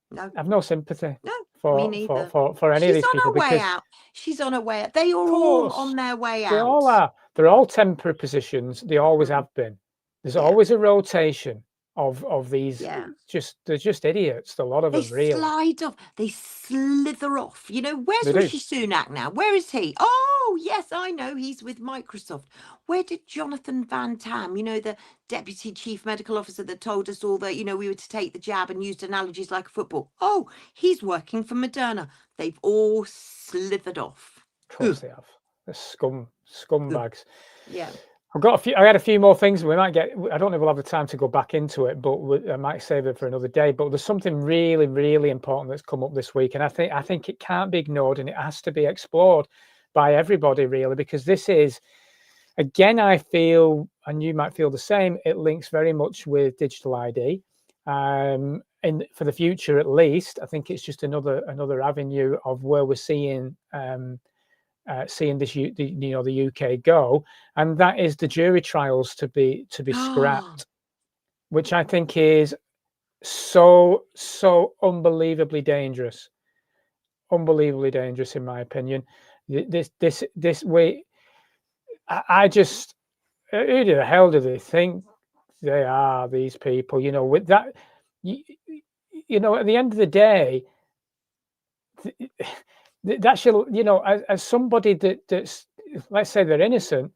No, I have no sympathy. no, for me neither. for any of these She's on people her way because out. She's on her way out. They are all course, on their way they out. all are. They're all temporary positions. They always have been. There's always a rotation of these. Yeah. They're just idiots. A lot of They them, really. slide off. They slither off. You know, where's They do. Rishi Sunak now? Where is he? Oh, yes, I know. He's with Microsoft. Where did Jonathan Van Tam, you know, the deputy chief medical officer that told us all that, you know, we were to take the jab and used analogies like a football? Oh, he's working for Moderna. They've all slithered off. Of course they have. They're scumbags. Yeah. I had a few more things. We might get. I don't know if we'll have the time to go back into it, but I might save it for another day. But there's something really, really important that's come up this week, and I think it can't be ignored, and it has to be explored by everybody, really, because this is, again, I feel, and you might feel the same. It links very much with digital ID, and for the future, at least, I think it's just another avenue of where we're seeing. Seeing this, the UK go, and that is the jury trials to be scrapped, which I think is so unbelievably dangerous, in my opinion. This way, I just, who the hell do they think they are? These people, you know, with that, you know, at the end of the day. That's your, you know, as somebody that's, let's say they're innocent,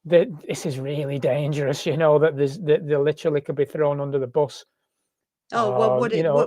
that this is really dangerous, you know, that they literally could be thrown under the bus. Oh, well,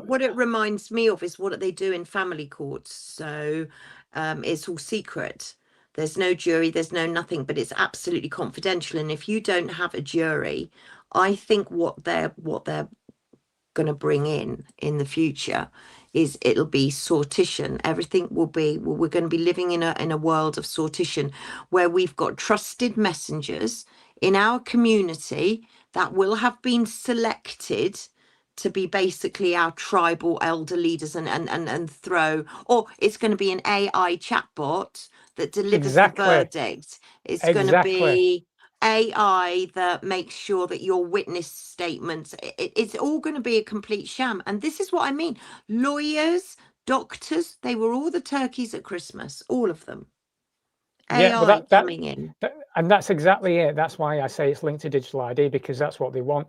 what it reminds me of is what they do in family courts. So it's all secret. There's no jury, there's no nothing, but it's absolutely confidential. And if you don't have a jury, I think what they're going to bring in the future is it'll be sortition. Everything will be, well, we're going to be living in a world of sortition where we've got trusted messengers in our community that will have been selected to be basically our tribal elder leaders and throw, or it's going to be an AI chatbot that delivers the verdict. It's going to be AI that makes sure that your witness statements, it's all going to be a complete sham. And this is what I mean. Lawyers, doctors, they were all the turkeys at Christmas, all of them. AI coming in. And that's exactly it. That's why I say it's linked to digital ID, because that's what they want.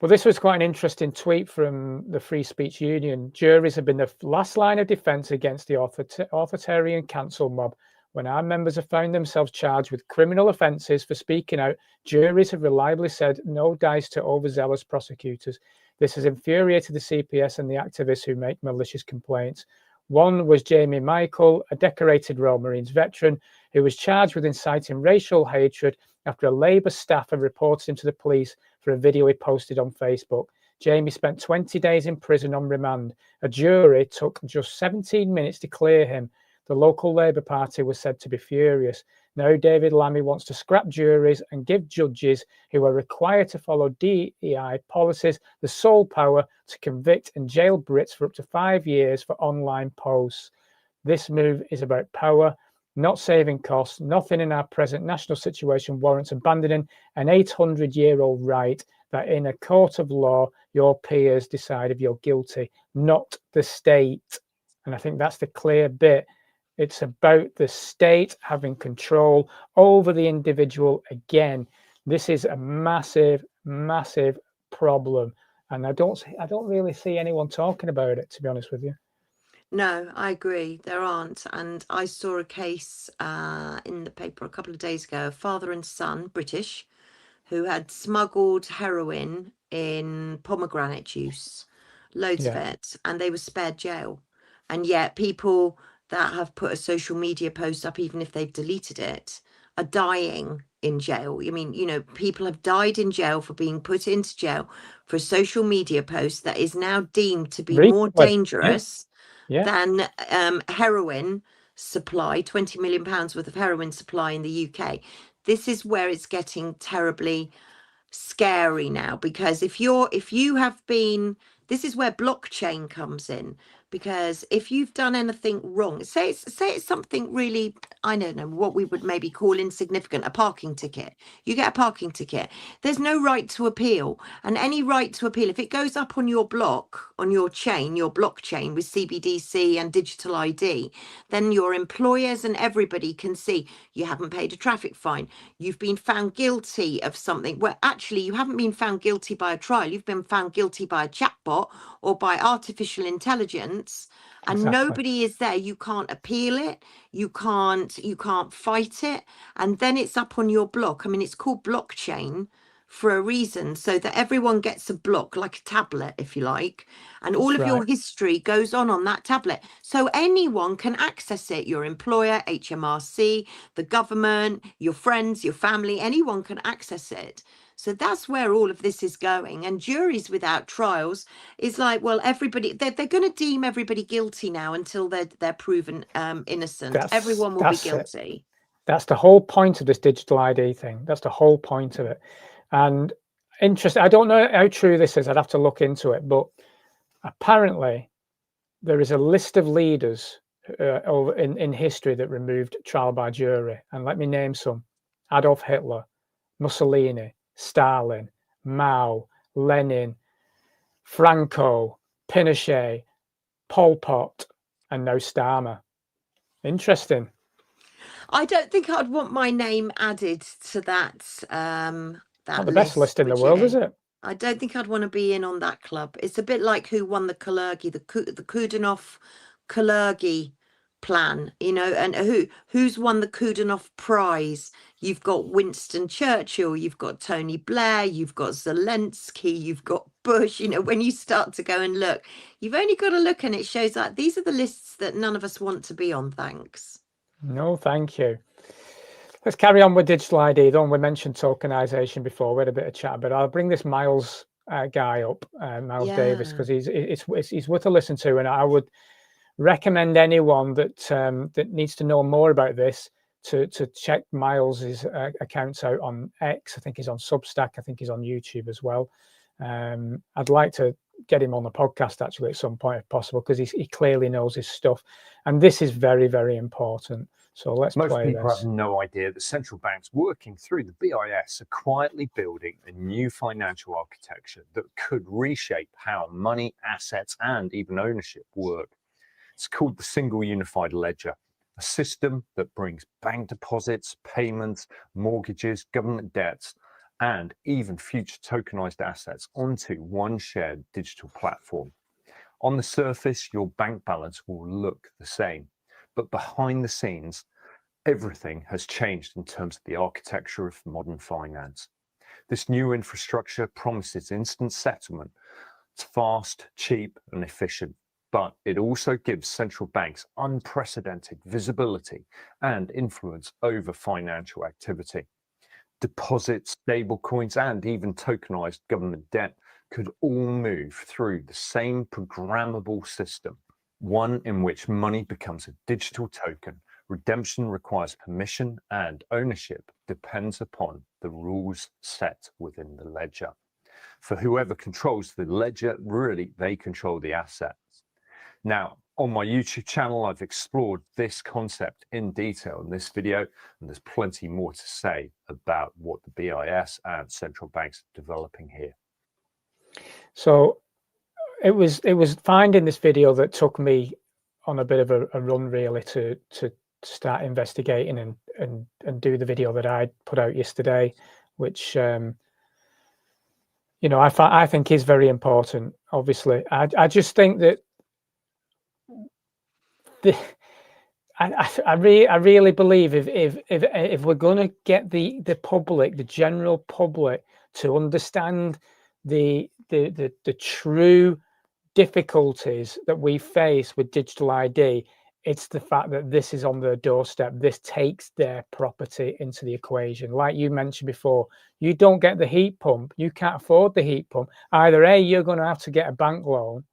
But this was quite an interesting tweet from the Free Speech Union. Juries have been the last line of defence against the authoritarian cancel mob. When our members have found themselves charged with criminal offences for speaking out, juries have reliably said no dice to overzealous prosecutors. This has infuriated the CPS and the activists who make malicious complaints. One was Jamie Michael, a decorated Royal Marines veteran, who was charged with inciting racial hatred after a Labour staffer reported him to the police for a video he posted on Facebook. Jamie spent 20 days in prison on remand. A jury took just 17 minutes to clear him. The local Labour Party was said to be furious. Now David Lammy wants to scrap juries and give judges who are required to follow DEI policies the sole power to convict and jail Brits for up to 5 years for online posts. This move is about power, not saving costs. Nothing in our present national situation warrants abandoning an 800-year-old right that in a court of law, your peers decide if you're guilty, not the state. And I think that's the clear bit. It's about the state having control over the individual again. This is a massive, massive problem. And I don't really see anyone talking about it, to be honest with you. No, I agree. There aren't. And I saw a case in the paper a couple of days ago, a father and son, British, who had smuggled heroin in pomegranate juice, loads of it, and they were spared jail. And yet people that have put a social media post up, even if they've deleted it, are dying in jail. I mean, you know, people have died in jail for being put into jail for a social media post that is now deemed to be more dangerous than heroin supply, £20 million worth of heroin supply in the UK. This is where it's getting terribly scary now, because if you have been, this is where blockchain comes in, because if you've done anything wrong, say it's something really, I don't know, what we would maybe call insignificant, a parking ticket. You get a parking ticket, there's no right to appeal. And any right to appeal, if it goes up on your block, on your chain, your blockchain with CBDC and digital ID, then your employers and everybody can see you haven't paid a traffic fine, you've been found guilty of something, where actually you haven't been found guilty by a trial, you've been found guilty by a chatbot or by artificial intelligence, and nobody is there. You can't appeal it, you can't fight it, and then it's up on your block. I mean, it's called blockchain for a reason, so that everyone gets a block, like a tablet, if you like, and all of your history goes on that tablet, so anyone can access it. Your employer, HMRC, the government, your friends, your family, anyone can access it. So that's where all of this is going. And juries without trials is like, well, everybody, they're going to deem everybody guilty now until they're proven innocent. Everyone will be guilty. That's the whole point of this digital ID thing. That's the whole point of it. And interesting, I don't know how true this is, I'd have to look into it, but apparently there is a list of leaders over in history that removed trial by jury. And let me name some: Adolf Hitler, Mussolini, Stalin, Mao, Lenin, Franco, Pinochet, Pol Pot, and now Starmer. Interesting. I don't think I'd want my name added to that. Not the best list in the world, is it? I don't think I'd want to be in on that club. It's a bit like who won the Kalergi, the Kudanov-Kalergi plan, you know, and who's won the Kudanov Prize. You've got Winston Churchill, you've got Tony Blair, you've got Zelensky, you've got Bush. You know, when you start to go and look, you've only got to look, and it shows that these are the lists that none of us want to be on. Thanks. No, thank you. Let's carry on with digital ID. Though we mentioned tokenization before, we had a bit of chat, but I'll bring this Miles guy up, Miles Davis, because he's worth a listen to, and I would recommend anyone that that needs to know more about this to check Miles's accounts out on X. I think he's on Substack. I think he's on YouTube as well. I'd like to get him on the podcast actually at some point if possible, because he clearly knows his stuff, and this is very, very important. So let's play this. Most people have no idea that central banks working through the BIS are quietly building a new financial architecture that could reshape how money, assets, and even ownership work. It's called the Single Unified Ledger, a system that brings bank deposits, payments, mortgages, government debts, and even future tokenized assets onto one shared digital platform. On the surface, your bank balance will look the same, but behind the scenes, everything has changed in terms of the architecture of modern finance. This new infrastructure promises instant settlement. It's fast, cheap, and efficient, but it also gives central banks unprecedented visibility and influence over financial activity. Deposits, stablecoins, and even tokenized government debt could all move through the same programmable system, one in which money becomes a digital token. Redemption requires permission, and ownership depends upon the rules set within the ledger. For whoever controls the ledger, really, they control the assets. Now, on my YouTube channel, I've explored this concept in detail in this video, and there's plenty more to say about what the BIS and central banks are developing here. So it was finding this video that took me on a bit of a run really to start investigating and do the video that I put out yesterday, which you know, I think is very important. Obviously, I just think that I really believe if we're going to get the public, the general public, to understand the true difficulties that we face with digital ID, it's the fact that this is on their doorstep. This takes their property into the equation. Like you mentioned before, you don't get the heat pump, you can't afford the heat pump. Either A, you're going to have to get a bank loan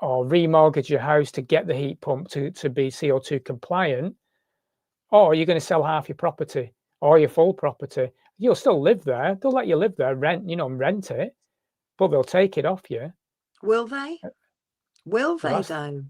or remortgage your house to get the heat pump to be CO2 compliant, or you're going to sell half your property or your full property. You'll still live there. They'll let you live there, rent it, but they'll take it off you. Will they? Will they though?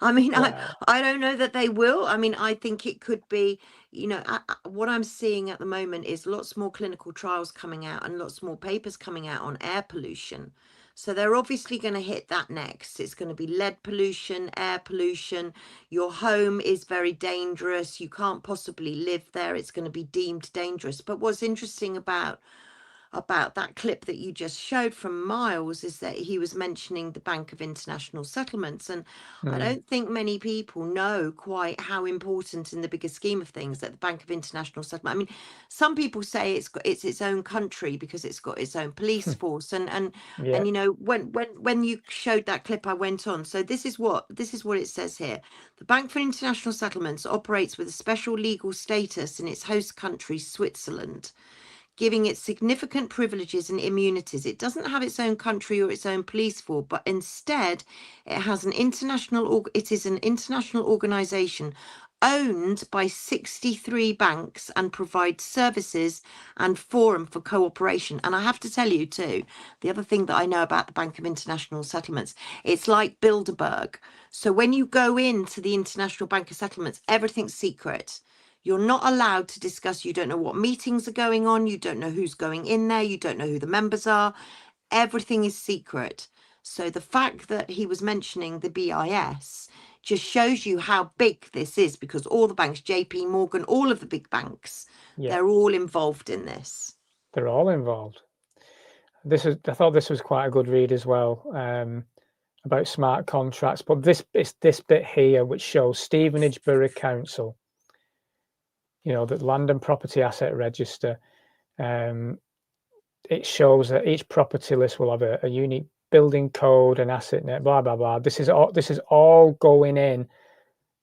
I mean, Well, I don't know that they will. I mean, I think it could be, you know, what I'm seeing at the moment is lots more clinical trials coming out and lots more papers coming out on air pollution. So they're obviously going to hit that next. It's going to be lead pollution, air pollution. Your home is very dangerous. You can't possibly live there. It's going to be deemed dangerous. But what's interesting about that clip that you just showed from Miles is that he was mentioning the Bank of International Settlements, and I don't think many people know quite how important in the bigger scheme of things that the Bank of International Settlement. I mean, some people say it's its own country because it's got its own police force, and you know, when you showed that clip, I went on. So this is what it says here: the Bank for International Settlements operates with a special legal status in its host country, Switzerland, giving it significant privileges and immunities. It doesn't have its own country or its own police force, but instead it has an international organization owned by 63 banks and provides services and forum for cooperation. And I have to tell you too, the other thing that I know about the Bank of International Settlements, it's like Bilderberg. So when you go into the International Bank of Settlements, everything's secret. You're not allowed to discuss. You don't know what meetings are going on. You don't know who's going in there. You don't know who the members are. Everything is secret. So the fact that he was mentioning the BIS just shows you how big this is, because all the banks, JP Morgan, all of the big banks, they're all involved in this. They're all involved. I thought this was quite a good read as well, about smart contracts. But this bit here, which shows Stevenage Borough Council, you know, the Land and Property Asset Register. It shows that each property list will have a unique building code and asset net, blah blah blah. This is all going in.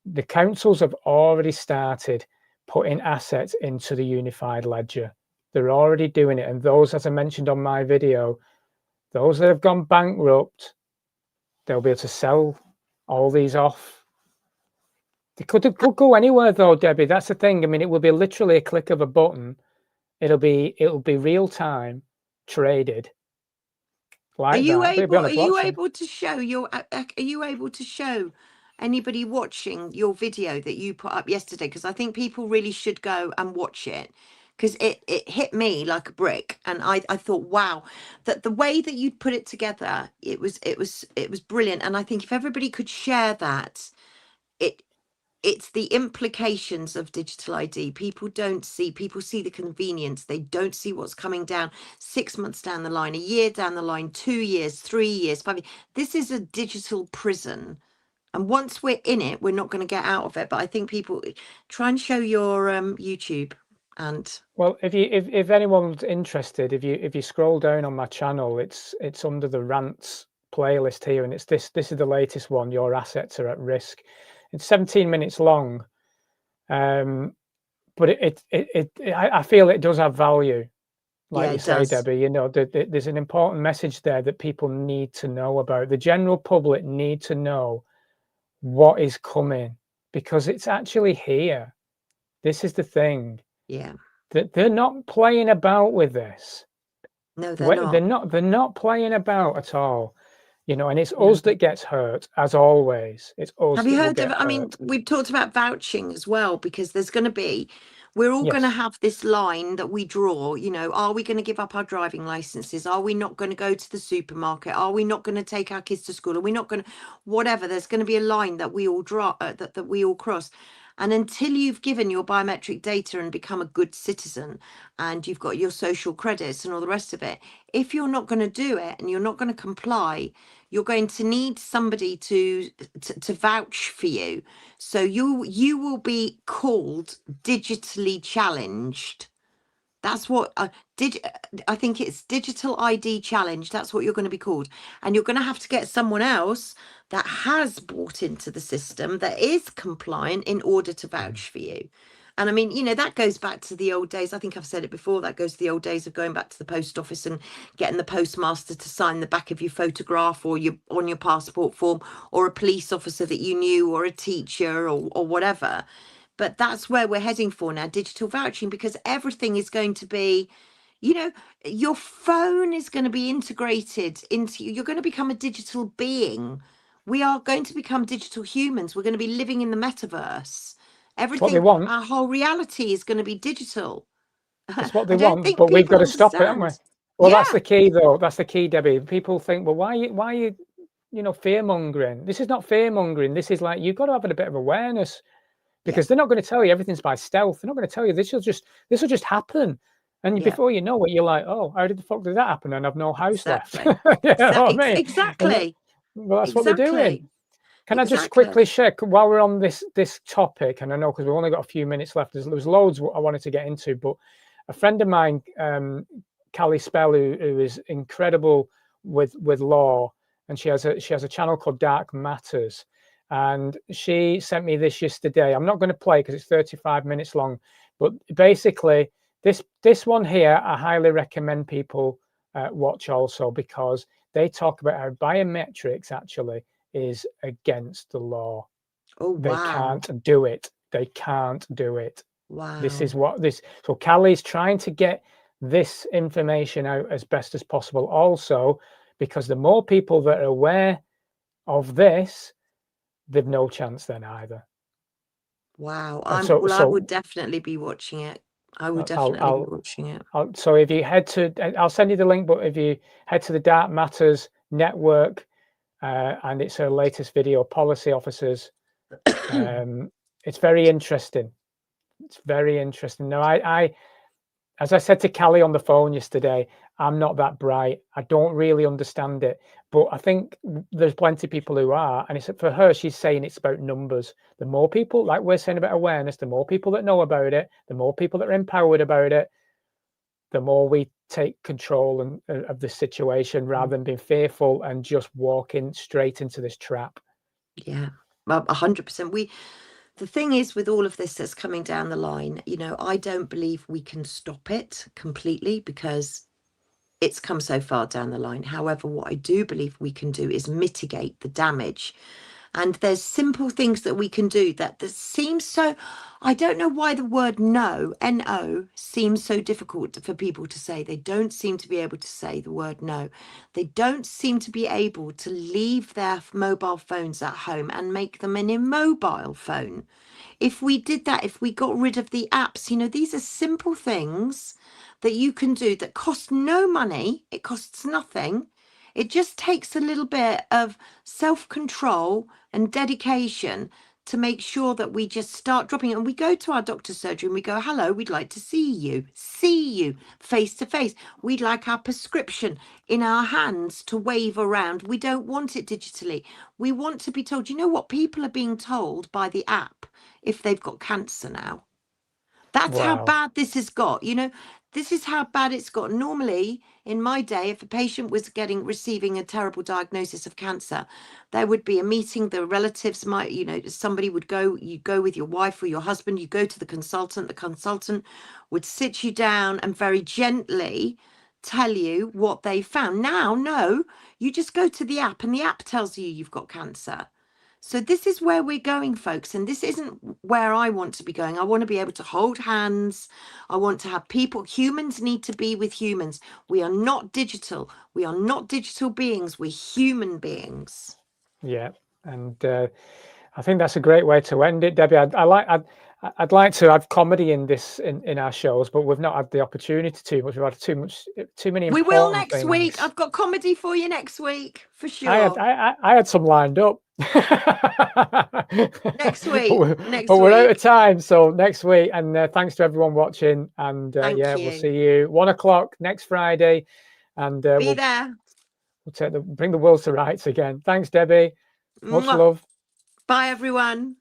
The councils have already started putting assets into the unified ledger. They're already doing it, and those, as I mentioned on my video, those that have gone bankrupt, they'll be able to sell all these off. It could go anywhere though, Debbie. That's the thing. I mean, it will be literally a click of a button. It'll be real time traded. Like are you that. able to show anybody watching your video that you put up yesterday? Because I think people really should go and watch it, because it hit me like a brick, and I thought, wow, that the way that you'd put it together, it was brilliant. And I think if everybody could share that, it's the implications of digital ID. People see the convenience. They don't see what's coming down 6 months down the line, a year down the line, 2 years, 3 years, 5 years. This is a digital prison. And once we're in it, we're not going to get out of it. But I think people try and show your YouTube. And well, if anyone's interested, if you scroll down on my channel, it's under the rants playlist here, and it's this is the latest one. Your assets are at risk. It's 17 minutes long, but I feel it does have value. Like you say, Debbie, you know, there's an important message there that people need to know about. The general public need to know what is coming, because it's actually here. This is the thing. Yeah. That they're not playing about with this. No, they're not. They're not playing about at all. You know, and it's us that gets hurt, as always. It's us. Have you heard of? I mean, we've talked about vouching as well, because there's going to be, We're all going to Yes. have this line that we draw, you know, are we going to give up our driving licenses? Are we not going to go to the supermarket? Are we not going to take our kids to school? Are we not going to, whatever, there's going to be a line that we all draw, that we all cross. And until you've given your biometric data and become a good citizen and you've got your social credits and all the rest of it, if you're not going to do it and you're not going to comply, you're going to need somebody to vouch for you. So you will be called digitally challenged. That's what I think it's digital ID challenge. That's what you're going to be called. And you're going to have to get someone else that has bought into the system, that is compliant, in order to vouch for you. And I mean, you know, that goes back to the old days. I think I've said it before. That goes to the old days of going back to the post office and getting the postmaster to sign the back of your photograph or on your passport form, or a police officer that you knew, or a teacher, or whatever. But that's where we're heading for now, digital vouching, because everything is going to be, you know, your phone is going to be integrated into you. You're going to become a digital being. We are going to become digital humans. We're going to be living in the metaverse. Everything, want. our whole reality is going to be digital. That's what they I don't want, think but we've got people to stop it, haven't we? understand. Well, Yeah. that's the key, though. That's the key, Debbie. People think, well, why are you, you know, fear mongering? This is not fear mongering. This is like, you've got to have a bit of awareness, because they're not going to tell you everything's by stealth. They're not going to tell you this will just happen. And before you know it, you're like, oh, how did the fuck did that happen? And I've no house left. You know what I mean? Exactly. Well, that's what they're doing. Can I just quickly share, while we're on this topic, and I know because we've only got a few minutes left, there's loads I wanted to get into, but a friend of mine, Callie Spell, who is incredible with law, and she has a channel called Dark Matters, and she sent me this yesterday. I'm not going to play because it's 35 minutes long, but basically this one here I highly recommend people watch also, because they talk about how biometrics actually is against the law. Oh, wow. They can't do it. They can't do it. Wow. This is what this. So Callie's trying to get this information out as best as possible also, because the more people that are aware of this, they've no chance then either. Wow. I would definitely be watching it. I would definitely be watching it. So if you head to, I'll send you the link, but if you head to the Dark Matters network, and it's her latest video, Policy Officers, it's very interesting. It's very interesting. Now, I as I said to Callie on the phone yesterday, I'm not that bright. I don't really understand it, but I think there's plenty of people who are, and it's for her. She's saying it's about numbers. The more people, like we're saying about awareness, the more people that know about it, the more people that are empowered about it, the more we take control of the situation, rather than being fearful and just walking straight into this trap. Yeah, 100%. The thing is, with all of this that's coming down the line, you know, I don't believe we can stop it completely, because it's come so far down the line. However, what I do believe we can do is mitigate the damage. And there's simple things that we can do that seems so, I don't know why the word no, N-O, seems so difficult for people to say. They don't seem to be able to say the word no. They don't seem to be able to leave their mobile phones at home and make them an immobile phone. If we did that, if we got rid of the apps, you know, these are simple things that you can do that cost no money. It costs nothing. It just takes a little bit of self-control and dedication to make sure that we just start dropping it. And we go to our doctor's surgery and we go, hello, we'd like to see you face to face. We'd like our prescription in our hands to wave around. We don't want it digitally. We want to be told, you know what? People are being told by the app if they've got cancer now. That's how bad this has got. You know, this is how bad it's got. Normally, in my day, if a patient was receiving a terrible diagnosis of cancer, there would be a meeting. The relatives might, you know, somebody would go, you go with your wife or your husband, you go to the consultant would sit you down and very gently tell you what they found. Now, no, you just go to the app and the app tells you you've got cancer. So this is where we're going, folks, and this isn't where I want to be going. I want to be able to hold hands. I want to have people. Humans need to be with humans. We are not digital. We are not digital beings. We're human beings. Yeah, and I think that's a great way to end it, Debbie. I I'd like to have comedy in this in our shows, but we've not had the opportunity too much. We've had too many. We will important next week. things. I've got comedy for you next week for sure. I had some lined up. Next week. But we're out of time, so next week. And thanks to everyone watching. And yeah, you. we'll see you 1 o'clock next Friday. And Be there. We'll bring the world to rights again. Thanks, Debbie. Much Mwah. love. Bye, everyone.